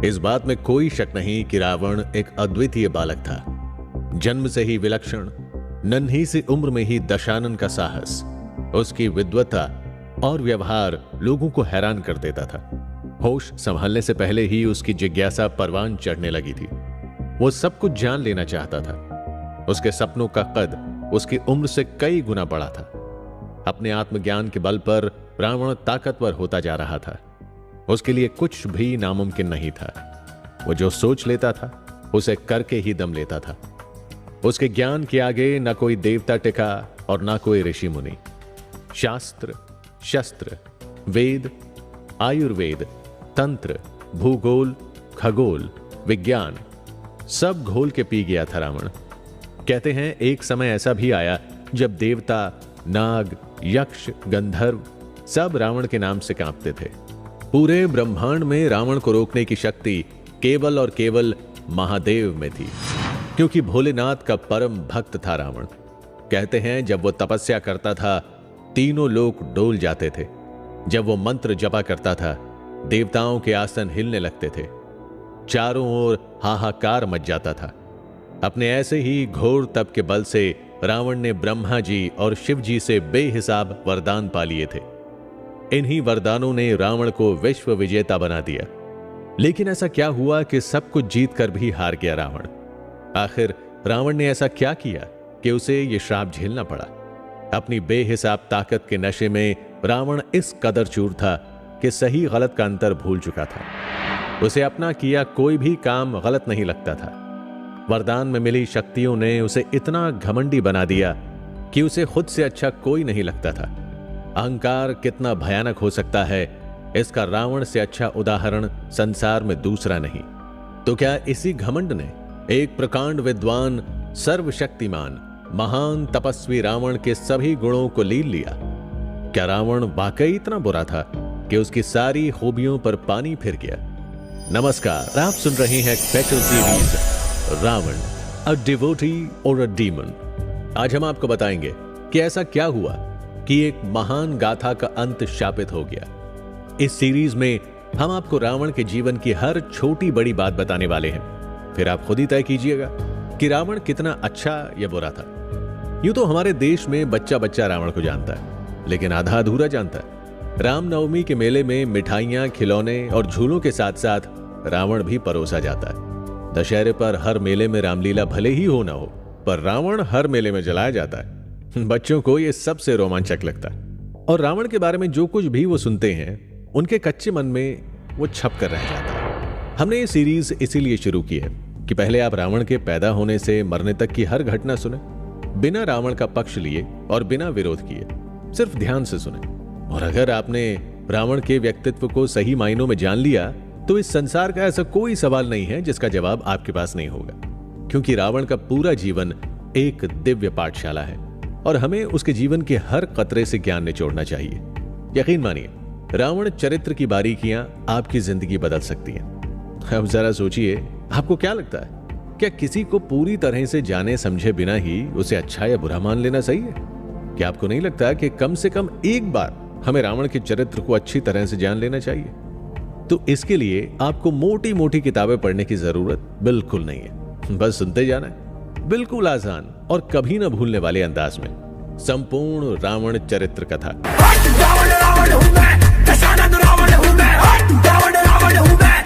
इस बात में कोई शक नहीं कि रावण एक अद्वितीय बालक था। जन्म से ही विलक्षण, नन्ही सी उम्र में ही दशानन का साहस, उसकी विद्वता और व्यवहार लोगों को हैरान कर देता था। होश संभालने से पहले ही उसकी जिज्ञासा परवान चढ़ने लगी थी। वो सब कुछ जान लेना चाहता था। उसके सपनों का कद उसकी उम्र से कई गुना बड़ा था। अपने आत्मज्ञान के बल पर रावण ताकतवर होता जा रहा था। उसके लिए कुछ भी नामुमकिन नहीं था। वो जो सोच लेता था उसे करके ही दम लेता था। उसके ज्ञान के आगे न कोई देवता टिका और न कोई ऋषि मुनि। शास्त्र, शस्त्र, वेद, आयुर्वेद, तंत्र, भूगोल, खगोल, विज्ञान सब घोल के पी गया था रावण। कहते हैं एक समय ऐसा भी आया जब देवता, नाग, यक्ष, गंधर्व सब रावण के नाम से कांपते थे। पूरे ब्रह्मांड में रावण को रोकने की शक्ति केवल और केवल महादेव में थी, क्योंकि भोलेनाथ का परम भक्त था रावण। कहते हैं जब वो तपस्या करता था तीनों लोक डोल जाते थे। जब वो मंत्र जपा करता था देवताओं के आसन हिलने लगते थे। चारों ओर हाहाकार मच जाता था। अपने ऐसे ही घोर तप के बल से रावण ने ब्रह्मा जी और शिव जी से बेहिसाब वरदान पा लिए थे। इन्हीं वरदानों ने रावण को विश्व विजेता बना दिया। लेकिन ऐसा क्या हुआ कि सब कुछ जीत कर भी हार गया रावण? आखिर रावण ने ऐसा क्या किया कि उसे यह श्राप झेलना पड़ा? अपनी बेहिसाब ताकत के नशे में रावण इस कदर चूर था कि सही गलत का अंतर भूल चुका था। उसे अपना किया कोई भी काम गलत नहीं लगता था। वरदान में मिली शक्तियों ने उसे इतना घमंडी बना दिया कि उसे खुद से अच्छा कोई नहीं लगता था। अहंकार कितना भयानक हो सकता है, इसका रावण से अच्छा उदाहरण संसार में दूसरा नहीं। तो क्या इसी घमंड ने एक प्रकांड विद्वान, सर्वशक्तिमान, महान तपस्वी रावण के सभी गुणों को लील लिया? क्या रावण वाकई इतना बुरा था कि उसकी सारी खूबियों पर पानी फिर गया? नमस्कार, आप सुन रहे हैं special series Ravan, a devotee और अ डीमन। आज हम आपको बताएंगे कि ऐसा क्या हुआ कि एक महान गाथा का अंत शापित हो गया। इस सीरीज में हम आपको रावण के जीवन की हर छोटी बड़ी बात बताने वाले हैं। फिर आप खुद ही तय कीजिएगा कि रावण कितना अच्छा या बुरा था। यूं तो हमारे देश में बच्चा बच्चा रावण को जानता है, लेकिन आधा अधूरा जानता है। रामनवमी के मेले में मिठाइयां, खिलौने और झूलों के साथ साथ रावण भी परोसा जाता है। दशहरे पर हर मेले में रामलीला भले ही हो ना हो, पर रावण हर मेले में जलाया जाता है। बच्चों को यह सबसे रोमांचक लगता है और रावण के बारे में जो कुछ भी वो सुनते हैं उनके कच्चे मन में वो छप कर रह जाता है। हमने ये सीरीज इसीलिए शुरू की है कि पहले आप रावण के पैदा होने से मरने तक की हर घटना सुने, बिना रावण का पक्ष लिए और बिना विरोध किए, सिर्फ ध्यान से सुने। और अगर आपने रावण के व्यक्तित्व को सही मायनों में जान लिया तो इस संसार का ऐसा कोई सवाल नहीं है जिसका जवाब आपके पास नहीं होगा, क्योंकि रावण का पूरा जीवन एक दिव्य पाठशाला है और हमें उसके जीवन के हर कतरे से ज्ञान निचोड़ना चाहिए। यकीन मानिए, रावण चरित्र की बारीकियां आपकी जिंदगी बदल सकती हैं। अब जरा सोचिए, आपको क्या लगता है, क्या किसी को पूरी तरह से जाने समझे बिना ही उसे अच्छा या बुरा मान लेना सही है? क्या आपको नहीं लगता कि कम से कम एक बार हमें रावण के चरित्र को अच्छी तरह से जान लेना चाहिए? तो इसके लिए आपको मोटी मोटी किताबें पढ़ने की जरूरत बिल्कुल नहीं है। बस सुनते जाना है, बिल्कुल आसान और कभी ना भूलने वाले अंदाज में संपूर्ण रावण चरित्र कथा।